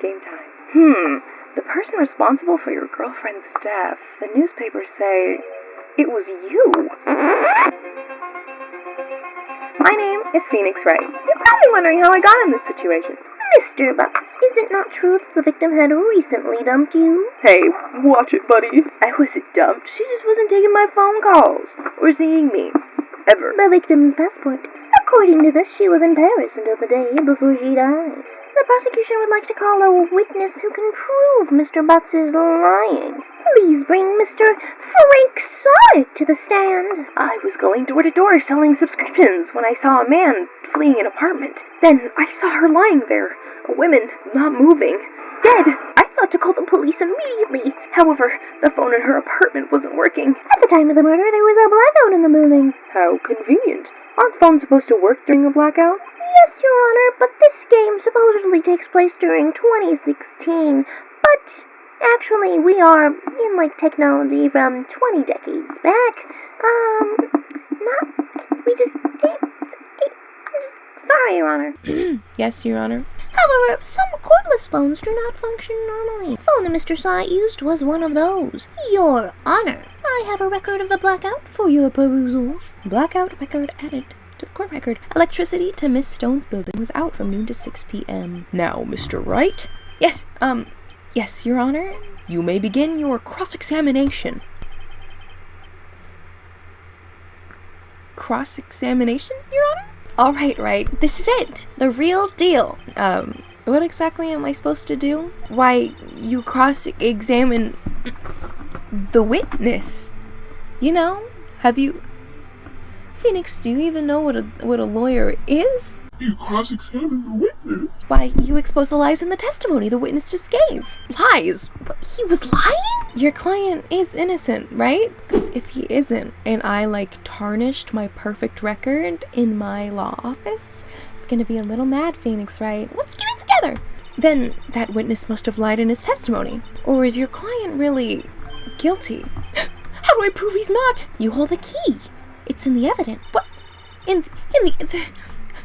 Game time. The person responsible for your girlfriend's death. The newspapers say it was you. My name is Phoenix Wright. You're probably wondering how I got in this situation. Mr. Butz, is it not true that the victim had recently dumped you? Hey, watch it, buddy. I wasn't dumped. She just wasn't taking my phone calls or seeing me. Ever. The victim's passport. According to this, she was in Paris until the day before she died. The prosecution would like to call a witness who can prove Mr. Butz is lying. Please bring Mr. Frank Sard to the stand. I was going door to door selling subscriptions when I saw a man fleeing an apartment. Then I saw her lying there, a woman not moving, dead. I thought to call the police immediately. However, the phone in her apartment wasn't working. At the time of the murder, there was a blackout in the building. How convenient. Aren't phones supposed to work during a blackout? Yes, Your Honor, but this game supposedly takes place during 2016. But actually, we are in technology from 20 decades back. I'm just sorry, Your Honor. Yes, Your Honor. However, some cordless phones do not function normally. The phone that Mr. Sott used was one of those. Your Honor, I have a record of the blackout for your perusal. Blackout record added to the court record. Electricity to Miss Stone's building was out from noon to 6 p.m. Now, Mr. Wright? Yes, yes, Your Honor. You may begin your cross-examination. Cross-examination, Your Honor? All right, Wright. This is it. The real deal. What exactly am I supposed to do? Why, you cross-examine the witness. You know, have you... Phoenix, do you even know what a lawyer is? You cross-examine the witness? Why, you expose the lies in the testimony the witness just gave. Lies? But he was lying? Your client is innocent, right? Because if he isn't, and I, tarnished my perfect record in my law office, I'm gonna be a little mad, Phoenix, right? Let's get it together! Then that witness must have lied in his testimony. Or is your client really guilty? How do I prove he's not? You hold a key. It's in the evidence. What? In the...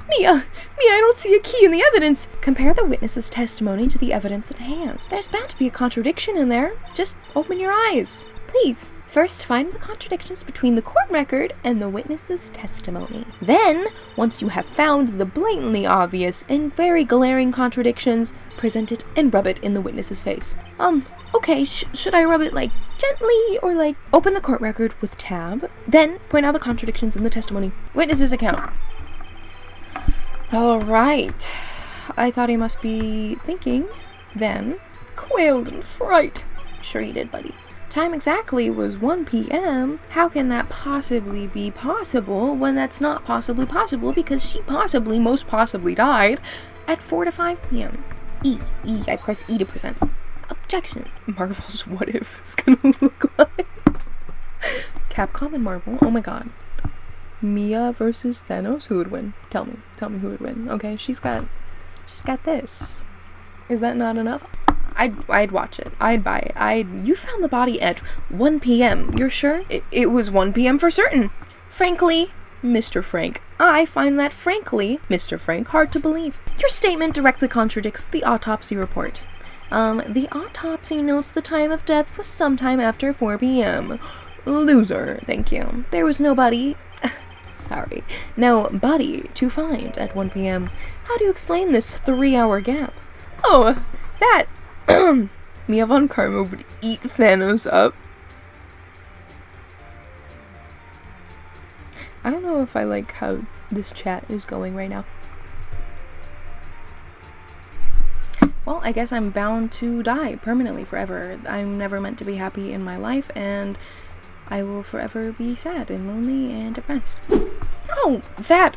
Mia, I don't see a key in the evidence. Compare the witness's testimony to the evidence at hand. There's bound to be a contradiction in there. Just open your eyes. Please. First, find the contradictions between the court record and the witness's testimony. Then, once you have found the blatantly obvious and very glaring contradictions, present it and rub it in the witness's face. Okay, should I rub it, gently, or, open the court record with tab? Then, point out the contradictions in the testimony. Witness's account. Alright. I thought he must be thinking. Then, quailed in fright. Sure you did, buddy. Time exactly was 1 p.m. How can that possibly be possible when that's not possibly possible because she most possibly died at 4 to 5 p.m. I press E to present. Objection. Marvel's what if is gonna look like. Capcom and Marvel. Oh my god. Mia versus Thanos. Who would win? Tell me who would win. Okay, she's got this. Is that not enough? I'd watch it. I'd buy it. You found the body at 1 p.m. You're sure? It was 1 p.m. for certain. Frankly, Mr. Frank, I find that frankly, Mr. Frank, hard to believe. Your statement directly contradicts the autopsy report. The autopsy notes the time of death was sometime after 4 p.m. Loser, thank you. There was nobody to find at 1 p.m. How do you explain this 3-hour gap? Oh, that, Mia von Karma would eat Thanos up. I don't know if I like how this chat is going right now. Well, I guess I'm bound to die permanently forever. I'm never meant to be happy in my life, and I will forever be sad and lonely and depressed. Oh, that,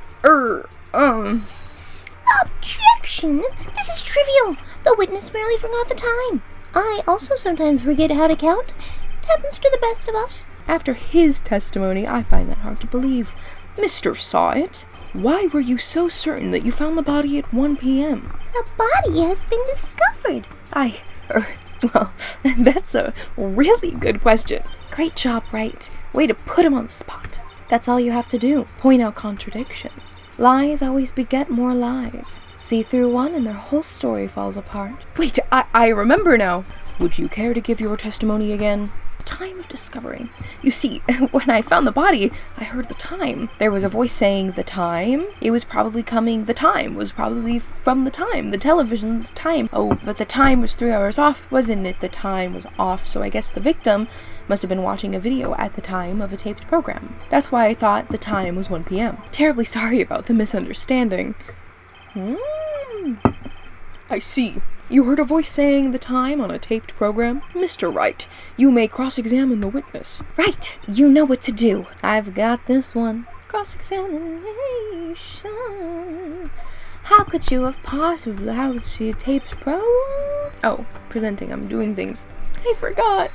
Objection! This is trivial. The witness merely forgot the time. I also sometimes forget how to count. It happens to the best of us. After his testimony, I find that hard to believe. Mr. Sott, why were you so certain that you found the body at 1 p.m.? The body has been discovered. Well, that's a really good question. Great job, Wright. Way to put him on the spot. That's all you have to do. Point out contradictions. Lies always beget more lies. See through one and their whole story falls apart. Wait, I remember now. Would you care to give your testimony again? Time of discovery. You see, when I found the body, I heard the time. There was a voice saying the time. It was probably coming. The time was probably from the time. The television's time. Oh, but the time was 3 hours off, wasn't it? The time was off, so I guess the victim must have been watching a video at the time of a taped program. That's why I thought the time was 1 p.m. Terribly sorry about the misunderstanding. I see. You heard a voice saying the time on a taped program? Mr. Wright, you may cross-examine the witness. Right, you know what to do. I've got this one. Cross-examination. How could you have possibly, how could she taped Oh, presenting, I'm doing things. I forgot.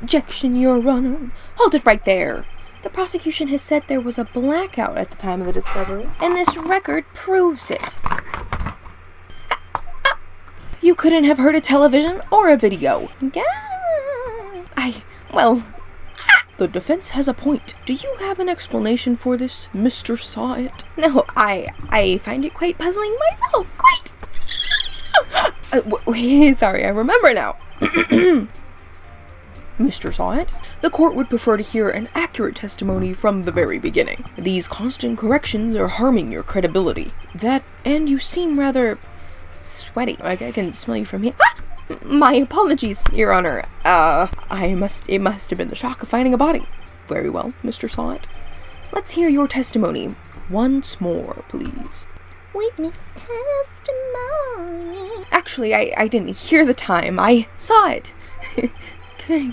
Objection, Your Honor. Hold it right there. The prosecution has said there was a blackout at the time of the discovery, and this record proves it. You couldn't have heard a television or a video. The defense has a point. Do you have an explanation for this, Mr. Saw It? No, I find it quite puzzling myself. Quite. Sorry, I remember now. Mr. Saw It? The court would prefer to hear an accurate testimony from the very beginning. These constant corrections are harming your credibility. And you seem rather sweaty. I can smell you from here. My apologies, Your Honor. It must have been the shock of finding a body. Very well, Mr. Saw It. Let's hear your testimony once more, please. Witness testimony. Actually, I didn't hear the time. I saw it.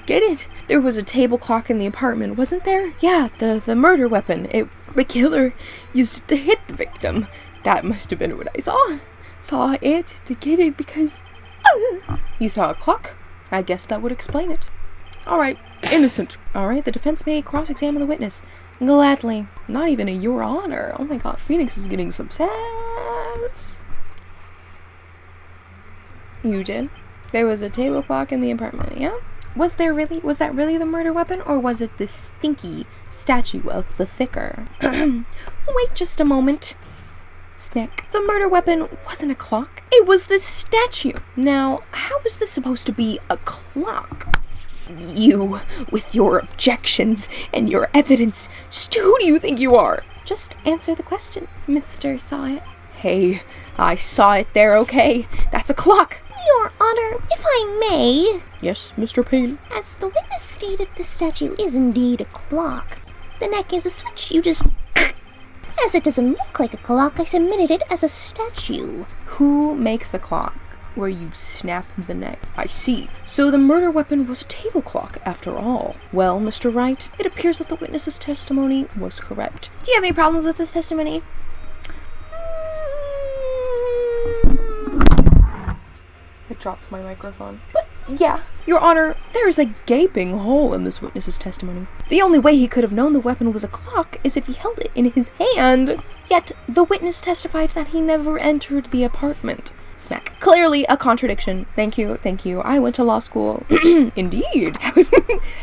Get it? There was a table clock in the apartment, wasn't there? Yeah, the murder weapon. The killer used it to hit the victim. That must have been what I saw. Saw it to get it because... You saw a clock? I guess that would explain it. Alright, innocent. Alright, the defense may cross-examine the witness. Gladly. Not even a Your Honor. Oh my god, Phoenix is getting some sass. You did? There was a table clock in the apartment, yeah? Was that really the murder weapon, or was it the stinky statue of the thicker? Wait just a moment. Smack. The murder weapon wasn't a clock. It was this statue. Now, how is this supposed to be a clock? You, with your objections and your evidence, who do you think you are? Just answer the question, Mr. Saw It. Hey, I saw it there, okay? That's a clock. Your Honor, if I may. Yes, Mr. Payne. As the witness stated, the statue is indeed a clock. The neck is a switch, you just... As it doesn't look like a clock, I submitted it as a statue. Who makes a clock where you snap the neck? I see. So the murder weapon was a table clock, after all. Well, Mr. Wright, it appears that the witness's testimony was correct. Do you have any problems with this testimony? It dropped my microphone. Yeah, Your Honor, there is a gaping hole in this witness's testimony. The only way he could have known the weapon was a clock is if he held it in his hand. Yet, the witness testified that he never entered the apartment. Smack. Clearly a contradiction. Thank you. I went to law school. Indeed.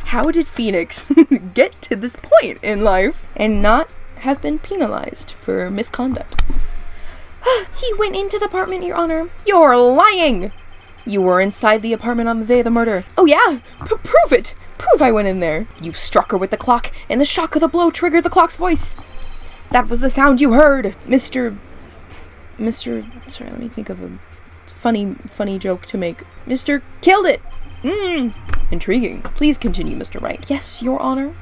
How did Phoenix get to this point in life and not have been penalized for misconduct? He went into the apartment, Your Honor. You're lying! You were inside the apartment on the day of the murder. Oh yeah? Prove it! Prove I went in there. You struck her with the clock, and the shock of the blow triggered the clock's voice. That was the sound you heard, Mr. Sorry, let me think of a funny joke to make. Mr. Killed it! Intriguing. Please continue, Mr. Wright. Yes, Your Honor.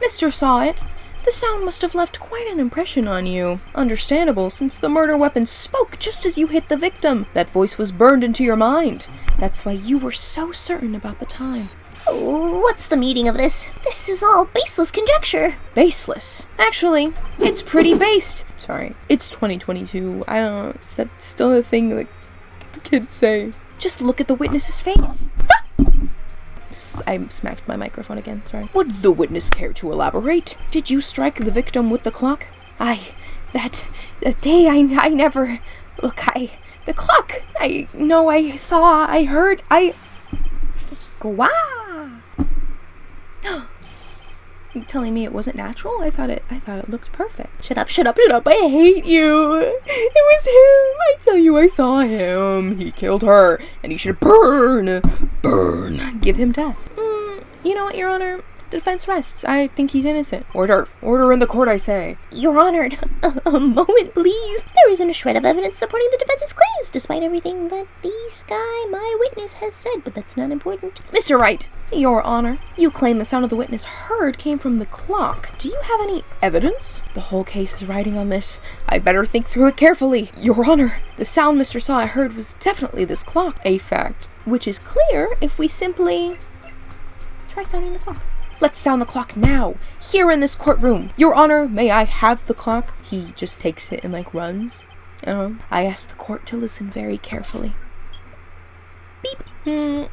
Mr. Saw It. The sound must have left quite an impression on you. Understandable, since the murder weapon spoke just as you hit the victim. That voice was burned into your mind. That's why you were so certain about the time. What's the meaning of this? This is all baseless conjecture. Baseless? Actually, it's pretty based. Sorry. It's 2022. I don't know. Is that still a thing that the kids say? Just look at the witness's face. I smacked my microphone again, sorry. Would the witness care to elaborate? Did you strike the victim with the clock? That day I never... Look, the clock! I saw, I heard, Gwah! You telling me it wasn't natural? I thought it looked perfect. Shut up, I hate you. It was him. I tell you, I saw him. He killed her, and he should burn. Give him death. You know what, Your Honor? The defense rests. I think he's innocent. Order in the court, I say. Your Honor, a moment, please. There isn't a shred of evidence supporting the defense's claims, despite everything that this guy, my witness, has said, but that's not important. Mr. Wright, Your Honor, you claim the sound of the witness heard came from the clock. Do you have any evidence? The whole case is riding on this. I better think through it carefully. Your Honor, the sound Mr. Sawyer heard was definitely this clock. A fact, which is clear if we simply try sounding the clock. Let's sound the clock now, here in this courtroom. Your Honor, may I have the clock? He just takes it and runs. I ask the court to listen very carefully. Beep. I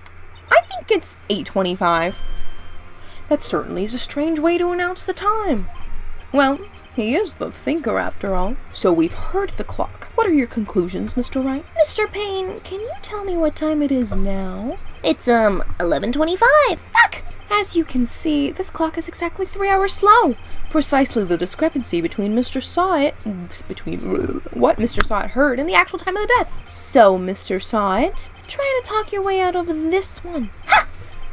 think it's 8:25. That certainly is a strange way to announce the time. Well, he is the thinker after all. So we've heard the clock. What are your conclusions, Mr. Wright? Mr. Payne, can you tell me what time it is now? It's 11:25. Fuck! As you can see, this clock is exactly 3 hours slow. Precisely the discrepancy between what Mr. Sawyer heard and the actual time of the death. So, Mr. Sawyer, try to talk your way out of this one. Ha!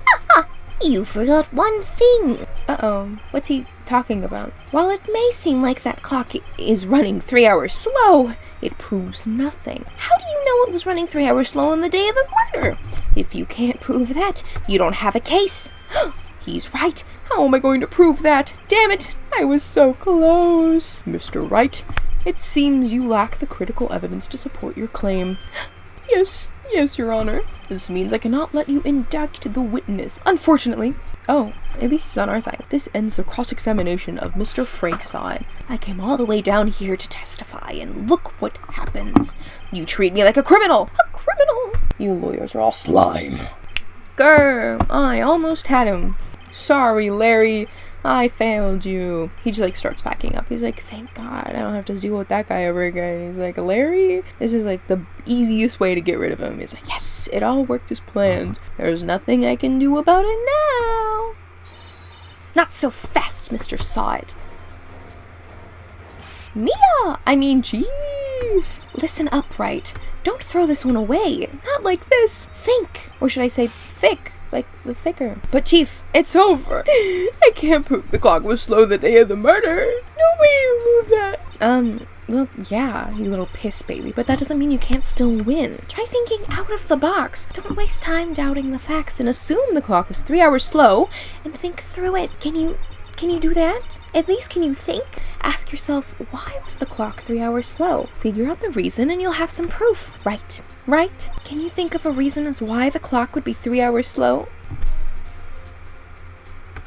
Ha ha! You forgot one thing. Uh-oh. What's he talking about? While it may seem like that clock is running 3 hours slow, it proves nothing. How do you know it was running 3 hours slow on the day of the murder? If you can't prove that, you don't have a case. He's right. How am I going to prove that? Damn it! I was so close. Mr. Wright, it seems you lack the critical evidence to support your claim. Yes, Your Honor. This means I cannot let you indict the witness. Unfortunately. Oh, at least he's on our side. This ends the cross-examination of Mr. Frank Sawyer. I came all the way down here to testify, and look what happens. You treat me like a criminal. A criminal? You lawyers are all slime. Grr, I almost had him. Sorry, Larry, I failed you. He just starts packing up. He's like, thank God, I don't have to deal with that guy ever again. He's like, Larry, this is the easiest way to get rid of him. He's like, yes, it all worked as planned. There's nothing I can do about it now. Not so fast, Mr. Sawyer. Chief. Listen up, Wright. Don't throw this one away. Not like this. Think. Or should I say thick, like the thicker. But Chief, it's over. I can't prove the clock was slow the day of the murder. Nobody moved that. Well, yeah, you little piss baby, but that doesn't mean you can't still win. Try thinking out of the box. Don't waste time doubting the facts and assume the clock was 3 hours slow and think through it. Can you do that? At least can you think? Ask yourself, why was the clock 3 hours slow? Figure out the reason and you'll have some proof. Right? Can you think of a reason as why the clock would be 3 hours slow?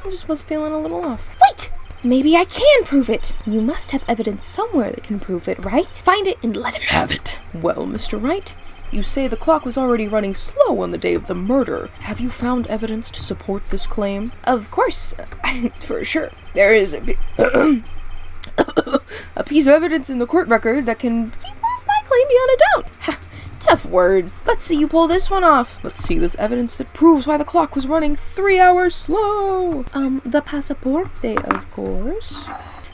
I just was feeling a little off. Wait! Maybe I can prove it! You must have evidence somewhere that can prove it, right? Find it and let him have it. Well, Mr. Wright, you say the clock was already running slow on the day of the murder. Have you found evidence to support this claim? Of course, for sure. There is a piece of evidence in the court record that can prove my claim beyond a doubt. Ha, tough words. Let's see you pull this one off. Let's see this evidence that proves why the clock was running 3 hours slow. The passaporte, of course.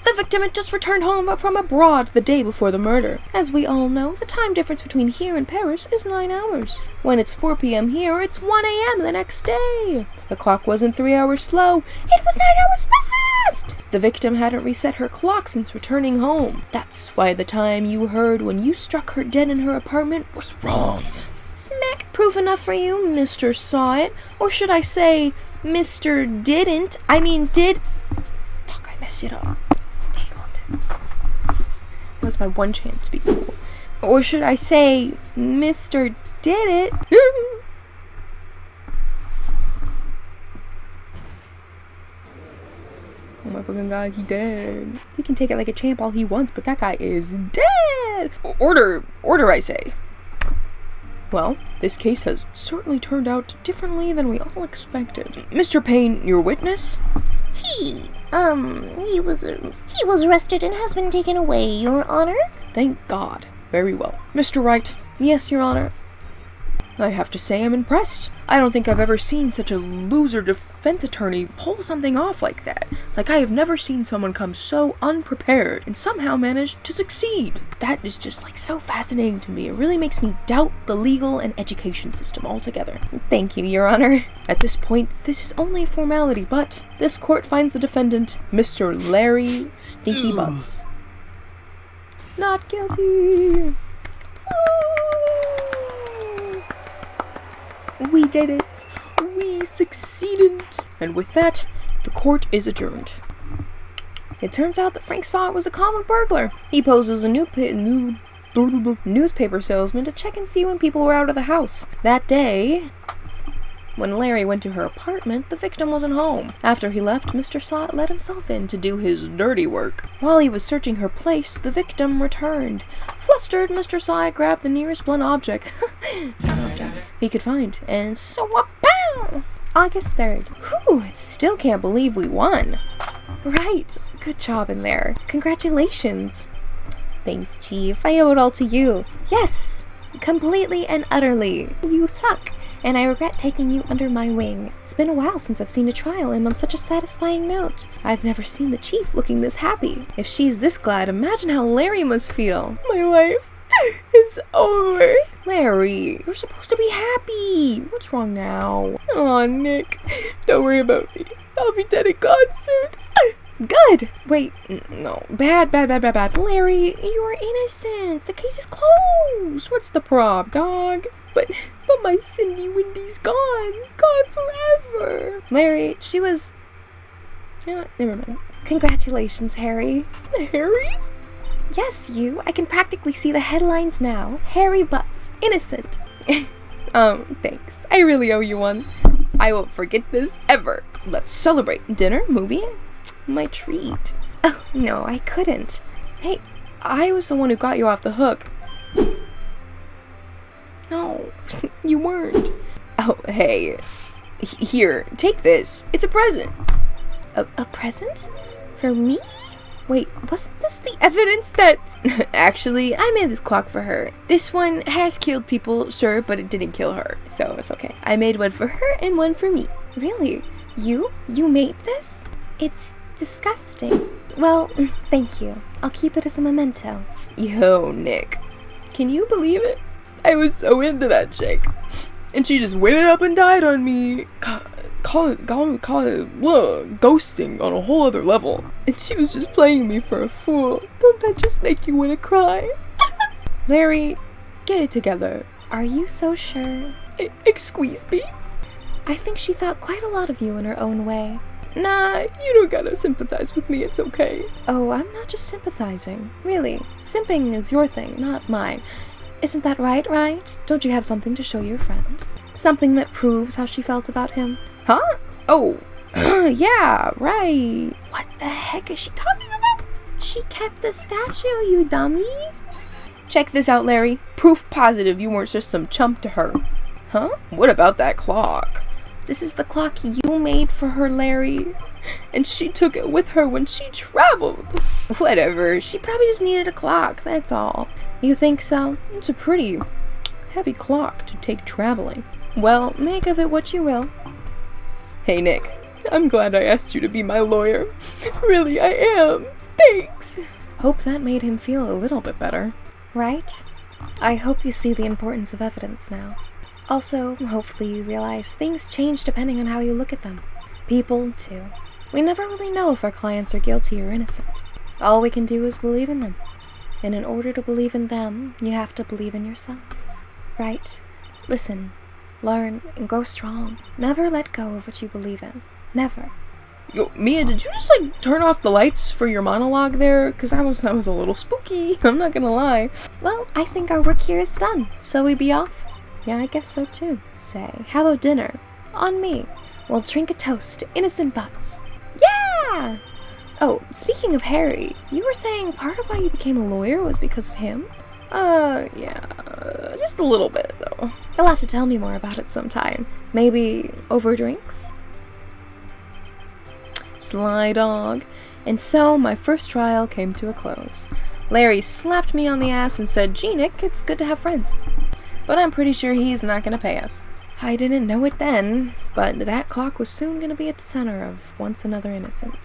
The victim had just returned home from abroad the day before the murder. As we all know, the time difference between here and Paris is 9 hours. When it's 4 p.m. here, it's 1 a.m. the next day. The clock wasn't 3 hours slow, it was 9 hours fast! The victim hadn't reset her clock since returning home. That's why the time you heard when you struck her dead in her apartment was wrong. Smack proof enough for you, Mr. Saw It. Or should I say, Mr. Didn't. Fuck, I messed it up. That was my one chance to be cool. Or should I say, Mr. Did It? Oh my fucking god, he dead. He can take it like a champ all he wants, but that guy is dead! Order, I say. Well, this case has certainly turned out differently than we all expected. Mr. Payne, your witness? He was arrested and has been taken away, Your Honor. Thank God. Very well. Mr. Wright. Yes, Your Honor. I have to say I'm impressed. I don't think I've ever seen such a loser defense attorney pull something off like that. Like, I have never seen someone come so unprepared and somehow manage to succeed. That is just, like, so fascinating to me. It really makes me doubt the legal and education system altogether. Thank you, Your Honor. At this point, this is only a formality, but this court finds the defendant, Mr. Larry Stinky Butz, not guilty. We did it! We succeeded! And with that, the court is adjourned. It turns out that Frank saw it was a common burglar. He posed as a newspaper salesman to check and see when people were out of the house. That day, when Larry went to her apartment, the victim wasn't home. After he left, Mr. Sott let himself in to do his dirty work. While he was searching her place, the victim returned. Flustered, Mr. Sott grabbed the nearest blunt object he could find, and so pow! August 3rd. Whew, I still can't believe we won. Right, good job in there. Congratulations. Thanks, Chief. I owe it all to you. Yes, completely and utterly. You suck. And I regret taking you under my wing. It's been a while since I've seen a trial end on such a satisfying note. I've never seen the chief looking this happy. If she's this glad, imagine how Larry must feel. My life is over. Larry, you're supposed to be happy. What's wrong now? Aw, Nick, don't worry about me. I'll be dead and gone soon. Good! Wait, no. Bad. Larry, you're innocent. The case is closed. What's the prob, dog? But my Cindy Windy's gone. Gone forever. Larry, she was... You know what? Never mind. Congratulations, Harry. Harry? Yes, you. I can practically see the headlines now. Harry Butz. Innocent. Thanks. I really owe you one. I won't forget this ever. Let's celebrate. Dinner? Movie? My treat. Oh, no, I couldn't. Hey, I was the one who got you off the hook. No, you weren't. Oh, hey. Here, take this. It's a present. A present? For me? Wait, wasn't this the evidence that... Actually, I made this clock for her. This one has killed people, sure, but it didn't kill her, so it's okay. I made one for her and one for me. Really? You? You made this? It's disgusting. Well, thank you. I'll keep it as a memento. Yo, Nick. Can you believe it? I was so into that chick. And she just went up and died on me. Call it ghosting on a whole other level. And she was just playing me for a fool. Don't that just make you want to cry? Larry, get it together. Are you so sure? Excuse me? I think she thought quite a lot of you in her own way. Nah, you don't gotta sympathize with me, it's okay. Oh, I'm not just sympathizing. Really. Simping is your thing, not mine. Isn't that right, Wright? Don't you have something to show your friend? Something that proves how she felt about him? Huh? Oh, yeah, right. What the heck is she talking about? She kept the statue, you dummy. Check this out, Larry. Proof positive you weren't just some chump to her. Huh? What about that clock? This is the clock you made for her, Larry. And she took it with her when she traveled. Whatever, she probably just needed a clock, that's all. You think so? It's a pretty heavy clock to take traveling. Well, make of it what you will. Hey, Nick, I'm glad I asked you to be my lawyer. Really, I am. Thanks. Hope that made him feel a little bit better. Right? I hope you see the importance of evidence now. Also, hopefully you realize things change depending on how you look at them. People, too. We never really know if our clients are guilty or innocent. All we can do is believe in them. And in order to believe in them, you have to believe in yourself. Right? Listen, learn, and grow strong. Never let go of what you believe in. Never. Yo, Mia, did you just, turn off the lights for your monologue there? Because that was a little spooky. I'm not gonna lie. Well, I think our work here is done. Shall we be off? Yeah, I guess so too. Say, how about dinner? On me. We'll drink a toast to innocent Butz. Yeah! Oh, speaking of Harry, you were saying part of why you became a lawyer was because of him? Yeah, just a little bit, though. You'll have to tell me more about it sometime. Maybe over drinks? Sly dog. And so, my first trial came to a close. Larry slapped me on the ass and said, "Gee, Nick, it's good to have friends." but I'm pretty sure he's not gonna pay us. I didn't know it then, but that clock was soon gonna be at the center of another incident.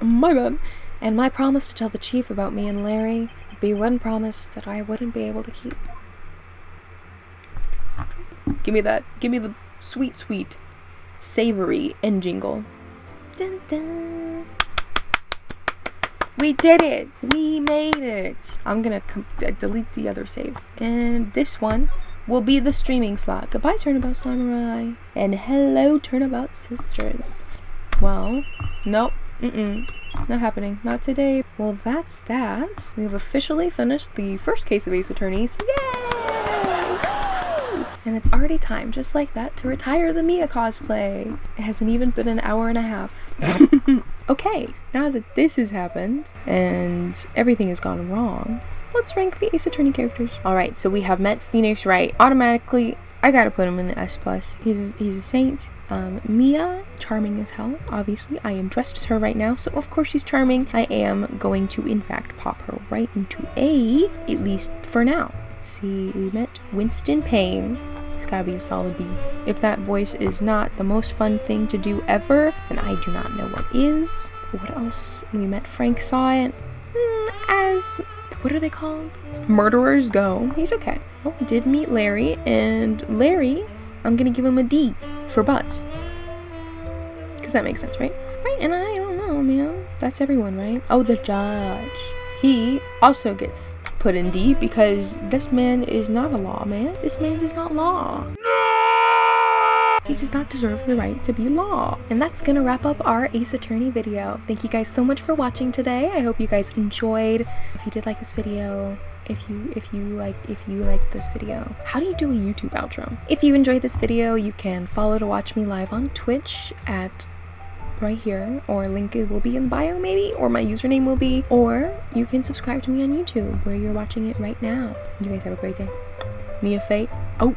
My bad. And my promise to tell the chief about me and Larry would be one promise that I wouldn't be able to keep. Give me that. Give me the sweet, savory end jingle. Dun, dun. We did it! We made it! I'm gonna delete the other save. And this one will be the streaming slot. Goodbye, Turnabout Samurai. And hello, Turnabout Sisters. Well, nope. Not happening. Not today. Well, that's that. We have officially finished the first case of Ace Attorneys. Yay! And it's already time, just like that, to retire the Mia cosplay. It hasn't even been an hour and a half. Okay, now that this has happened, and everything has gone wrong, let's rank the Ace Attorney characters. Alright, so we have met Phoenix Wright. Automatically, I gotta put him in the S+. He's a saint. Mia, charming as hell, obviously. I am dressed as her right now, so of course she's charming. I am going to, in fact, pop her right into A, at least for now. Let's see, we met Winston Payne. It's gotta be a solid B. If that voice is not the most fun thing to do ever, then I do not know what is. What else? We met Frank Sawant as, what are they called? Murderers go. He's okay. Oh, we did meet Larry, and Larry, I'm gonna give him a D for Butz. Because that makes sense, right? Right, and I don't know, man. That's everyone, right? Oh, the judge. He also gets put in D because this man is not a law man. This man is not law. No! He does not deserve the right to be law. And that's gonna wrap up our Ace Attorney video. Thank you guys so much for watching today. I hope you guys enjoyed. If you did like this video, if you like this video, how do you do a YouTube outro? If you enjoyed this video, you can follow to watch me live on Twitch at right here, or link it will be in bio maybe, or my username will be, or you can subscribe to me on YouTube where you're watching it right now. You guys have a great day. Mia Fate. Oh.